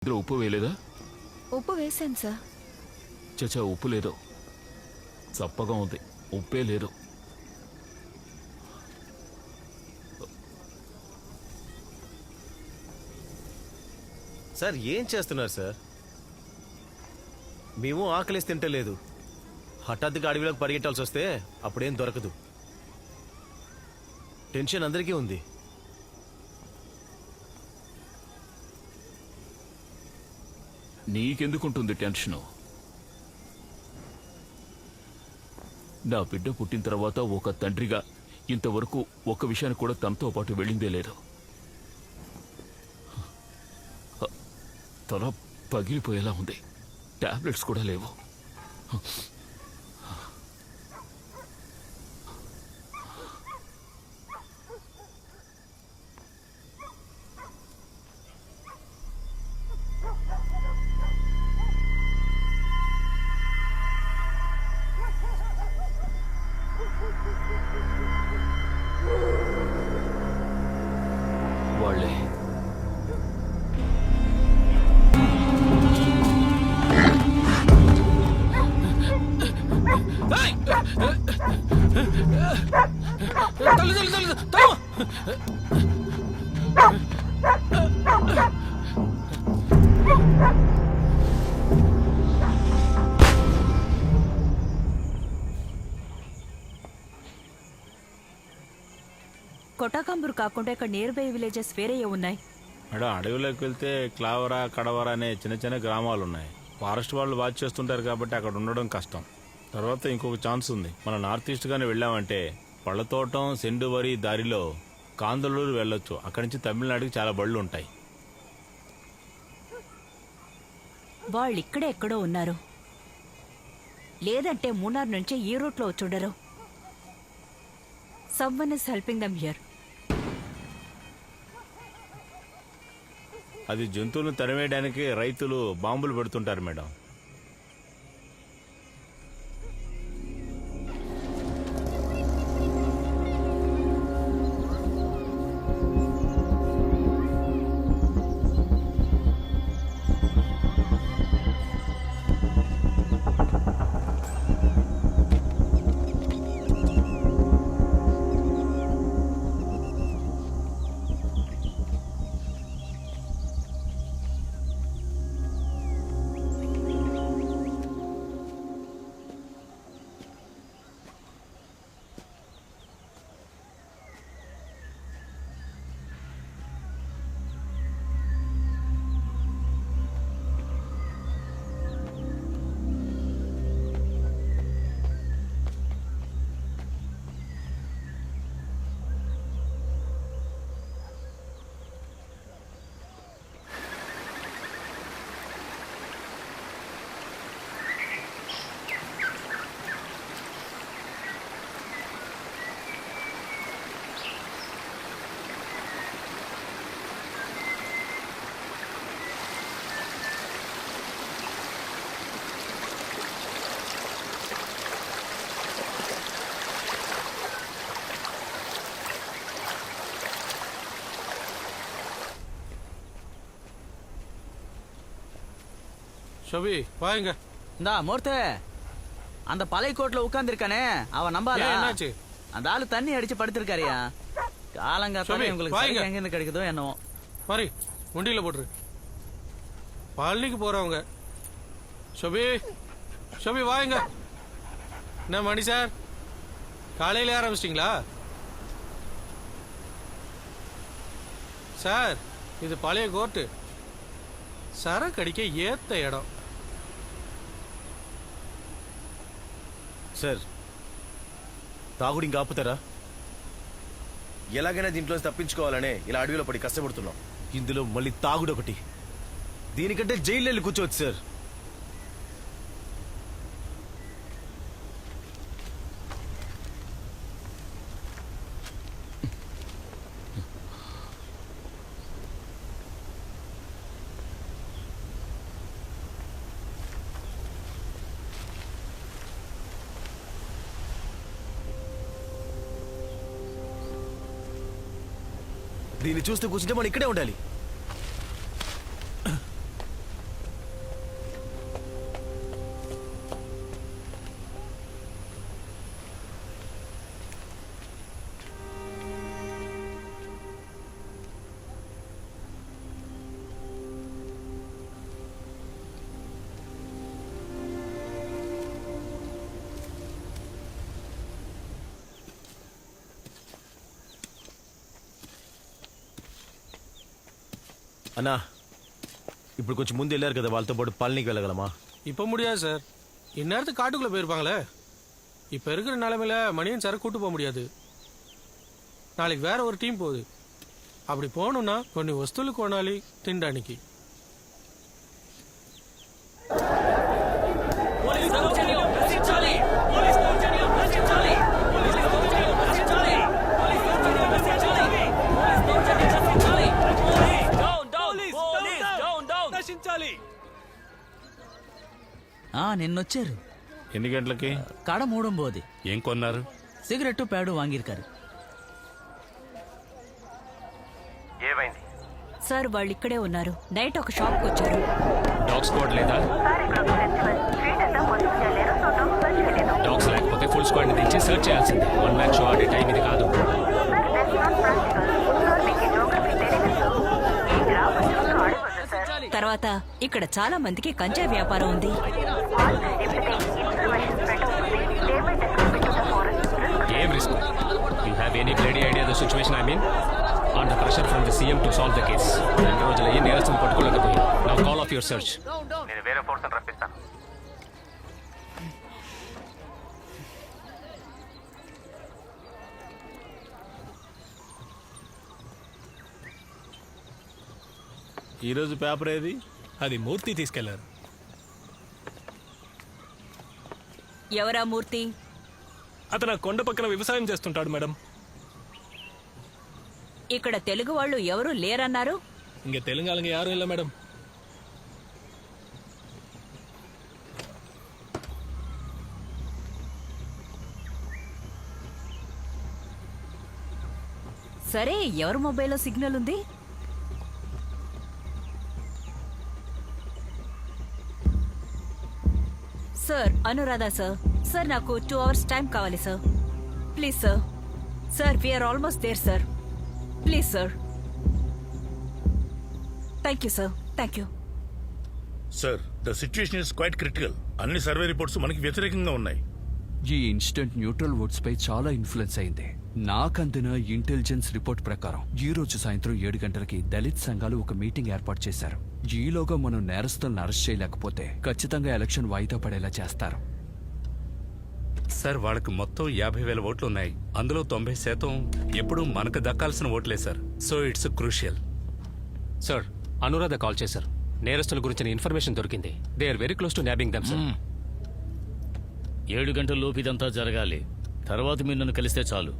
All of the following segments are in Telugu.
ఇందులో ఉప్పు వేయలేదా? ఉప్పు వేసాను సార్. చచ్చా, ఉప్పు లేదు, చప్పగా ఉంది, ఉప్పే లేదు. సార్ ఏం చేస్తున్నారు సార్? మేము ఆకలిసి తింటలేదు. హఠాత్తుగా అడవిలోకి పరిగెట్టాల్సి వస్తే అప్పుడేం దొరకదు. టెన్షన్ అందరికీ ఉంది. నీకెందుకుంటుంది టెన్షను? నా బిడ్డ పుట్టిన తర్వాత ఒక తండ్రిగా ఇంతవరకు ఒక్క విషయాన్ని కూడా తనతో పాటు వెళ్ళిందే లేదు. తల పగిలిపోయేలా ఉంది, టాబ్లెట్స్ కూడా లేవు. వాళ్ళే కొటాకంబూర్ కాకుండా ఇక్కడ నియర్ బై విలేజెస్ వేరే ఉన్నాయి. మేడం, అడవిలోకి వెళ్తే క్లావరా, కడవరా అనే చిన్న చిన్న గ్రామాలు ఉన్నాయి. ఫారెస్ట్ వాళ్ళు వాచ్ చేస్తుంటారు కాబట్టి అక్కడ ఉండడం కష్టం. తర్వాత ఇంకొక ఛాన్స్ ఉంది. మన నార్త్ ఈస్ట్ గానే వెళ్ళామంటే పళ్ళతోటం, సెండువరి దారిలో కాందలూరు వెళ్ళొచ్చు. అక్కడి నుంచి తమిళనాడుకి చాలా బళ్ళు ఉంటాయి. వాళ్ళు ఇక్కడే ఎక్కడో ఉన్నారు, లేదంటే మూనార్ నుంచి ఈ రూట్లో వచ్చుండరు. Someone is helping them here. అది జంతువులను తరిమేయడానికి రైతులు బాంబులు పెడుతుంటారు మేడం. ஷோபி வாங்க. இந்தா மூர்த்தே, அந்த பழைய கோட்ல உட்கார்ந்திருக்கானே அவன் நம்பால. என்னாச்சு? அந்த ஆளு தண்ணி அடிச்சு படுத்திருக்காரியா. காலங்காத்தால உங்களுக்கு எங்க இருந்து கிடைக்குதோ என்னவோ. மாதிரி முண்டியில போட்டுரு. பழனிக்கு போறவங்க. ஷோபி ஷோபி வாங்க. என்ன மணி சார், காலையில ஆரம்பிச்சிட்டிங்களா சார்? இது பழைய கோர்ட்டு, சரக்கு அடிக்க ஏத்த இடம் సార్. తాగుడు ఇంకా ఆపుతారా? ఎలాగైనా దీంట్లో తప్పించుకోవాలనే ఇలా అడవిలో పడి కష్టపడుతున్నాం. ఇందులో మళ్ళీ తాగుడు ఒకటి. దీనికంటే జైలు వెళ్ళి కూర్చోవచ్చు సార్. దీన్ని చూస్తూ కూర్చుంటే మనం ఇక్కడే ఉండాలి. అన్నా ఇప్పుడు కొంచెం ముందు వెళ్ళారు కదా, వాళ్ళతో పాటు పళనికి వెళ్ళగలమా? இப்போ முடியாது சார். இந்நேரத்துக்கு காட்டுக்குள்ள போயிருப்பாங்களே. இப்போ இருக்கிற நிலைமையில மணியன் சார் கூட்டு போக முடியாது. நாளைக்கு வேற ஒரு டீம் போகுது. அப்படி போகணும்னா కొన్ని వస్తువులు కొనాలి తినడానికి. నిన్నొచ్చారు. ఎన్ని గంటలకి? కడ మూడంబోది. ఏం కొన్నారు? సిగరెట్టు ప్యాడు వాంగిరుకారు. ఏమైంది? సార్ వాళ్ళు ఇక్కడే ఉన్నారు. నైట్ ఒక షాప్కి వచ్చారు. డాగ్ స్క్వాడ్ లేదా? డాగ్స్ లేకపోతే ఫుల్ స్క్వాడ్ తెచ్చి సర్చ్ చేయాల్సిందే. 1 మ్యాన్ షో ఆడే టైం ఇది కాదు. తర్వాత ఇక్కడ చాలా మందికి గంజాయి వ్యాపారం ఉంది. ఏం risk? You have any clarity idea the situation? I mean under pressure from the CM to solve the case. 2 రోజులు ఏ నేరస్తులు పట్టుకోలేకపోయి. Now call off your search. నేను వేరే ఫోర్స్ రప్పిస్తాను. ఈరోజు పేపర్ ఏది? అది మూర్తి తీసుకెళ్లారు. ఎవరా మూర్తి? అతను ఆ కొండ పక్కన వ్యవసాయం చేస్తుంటాడు మేడం. ఇక్కడ తెలుగు వాళ్ళు ఎవరు లేరన్నారు? ఇంక తెలంగాణ యారు ఇలా మేడం. సరే, ఎవరి మొబైల్లో సిగ్నల్ ఉంది? Sir, Anuradha sir. సార్, నాకు 2 hours టైం కావాలి sir. Please sir. Sir, we're almost there sir. Please sir. Thank you sir. Thank you. Sir, the situation is quite critical. అన్ని సర్వే రిపోర్ట్స్ మనకి వ్యతిరేకంగా ఉన్నాయి. ఈ ఇన్సిడెంట్ న్యూట్రల్ ఓట్స్ పై చాలా ఇన్ఫ్లుయెన్స్ అయింది. నాకందిన ఇంటెలిజెన్స్ రిపోర్ట్ ప్రకారం ఈ రోజు సాయంత్రం 7 గంటలకి దళిత్ సంఘాలు ఒక మీటింగ్ ఏర్పాటు చేశారు. ఈలోగా మనం నేరస్తులను అరెస్ట్ చేయలేకపోతే ఖచ్చితంగా ఎలక్షన్ వాయిదా పడేలా చేస్తారు. సార్, వాళ్ళకి మొత్తం 50,000 ఓట్లు ఉన్నాయి. అందులో 90% ఎప్పుడు మనకు దక్కాల్సిన ఓట్లే sir. So it's crucial. Sir, Anuradha call చేశారు. నేరస్తుల గురించిన ఇన్ఫర్మేషన్ దొరికింది. They are very close to nabbing them sir. 7 గంటల లోపు ఇదంతా జరగాలి. తర్వాత మీరు నన్ను కలిస్తే చాలు.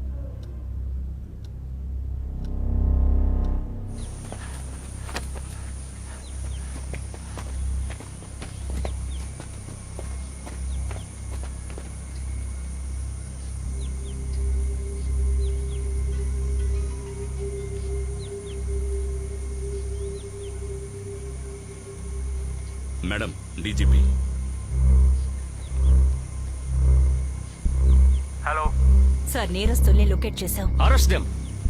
Madam, DGP. హలో సార్, నేరస్తుల్ని లొకేట్ చేశాం. Arrest them.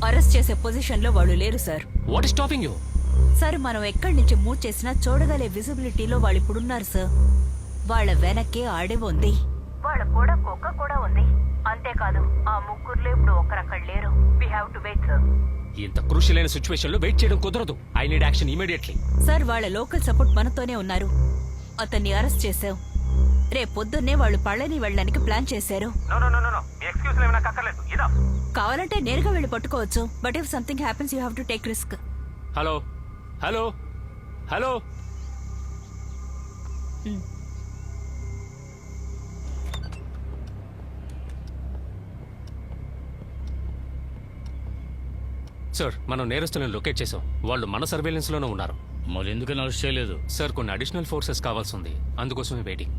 అరెస్ట్ చేసే పొజిషన్ లో వాళ్ళు లేరు sir. What is stopping you? Sir, మనం ఎక్కడి నుంచి మూవ్ చేసినా చూడగలే విజిబిలిటీలో వాళ్ళు ఇప్పుడున్నారు సార్. వాళ్ళ వెనక్కి అడవి ఉంది. వాళ్ళ కూడా కుక్క కూడా ఉంది. అంతేకాదు, ఆ ముగ్గురులో ఇప్పుడు ఒక్కరక్కడ లేరు. We have to wait sir. ఇంత క్రూషియల్ అయిన సిచ్యువేషన్ లో వెయిట్ చేయడం కుదరదు. I need action immediately. Sir, వాళ్ళ లోకల్ సపోర్ట్ మనతోనే ఉన్నారు. అతన్ని అరెస్ట్ చేశాం. రేపు పొద్దున్నే వాళ్ళు పళ్ళని వెళ్ళడానికి ప్లాన్ చేశారు. కావాలంటే నేరుగా వెళ్ళి పట్టుకోవచ్చు. But if something happens you have to take risk. Hello hello hello. Sir, మనం నేరస్తులను లొకేట్ చేసాం. వాళ్ళు మన సర్వేలెన్స్ లోనే ఉన్నారు. మరి ఎందుకని అరెస్ట్ చేయలేదు? సార్, కొన్ని అడిషనల్ ఫోర్సెస్ కావాల్సి ఉంది. అందుకోసమే వెయిటింగ్.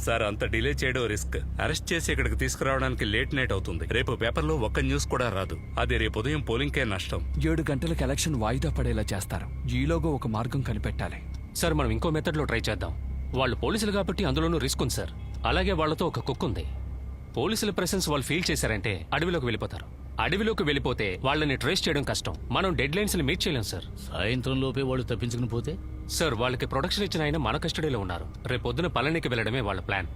సార్, అంత డిలే చేయడం రిస్క్. అరెస్ట్ చేసి ఇక్కడికి తీసుకురావడానికి లేట్ నైట్ అవుతుంది. రేపు పేపర్లో ఒక్క న్యూస్ కూడా రాదు. అది రేపు ఉదయం పోలింగ్కే నష్టం. 7 గంటలకు ఎలక్షన్ వాయిదా పడేలా చేస్తారు. ఈలోగా ఒక మార్గం కనిపెట్టాలి. సార్, మనం ఇంకో మెథడ్ లో ట్రై చేద్దాం. వాళ్ళు పోలీసులు కాబట్టి అందులోనూ రిస్క్ ఉంది సార్. అలాగే వాళ్లతో ఒక కుక్ ఉంది. పోలీసుల ప్రెసెన్స్ వాళ్ళు ఫీల్ చేశారంటే అడవిలోకి వెళ్ళిపోతారు. అడవిలోకి వెళ్ళిపోతే వాళ్ళని ట్రేస్ చేయడం కష్టం. మనం డెడ్ లైన్స్ ని మీట్ చేయలేం సార్. సాయంత్రం లోపే వాళ్ళు తప్పించుకుని పోతే? సార్, వాళ్ళకి ప్రొడక్షన్ ఇచ్చిన ఆయన మన కస్టడీలో ఉన్నారు. రేపొద్దున పళనికి వెళ్ళడమే వాళ్ళ ప్లాన్.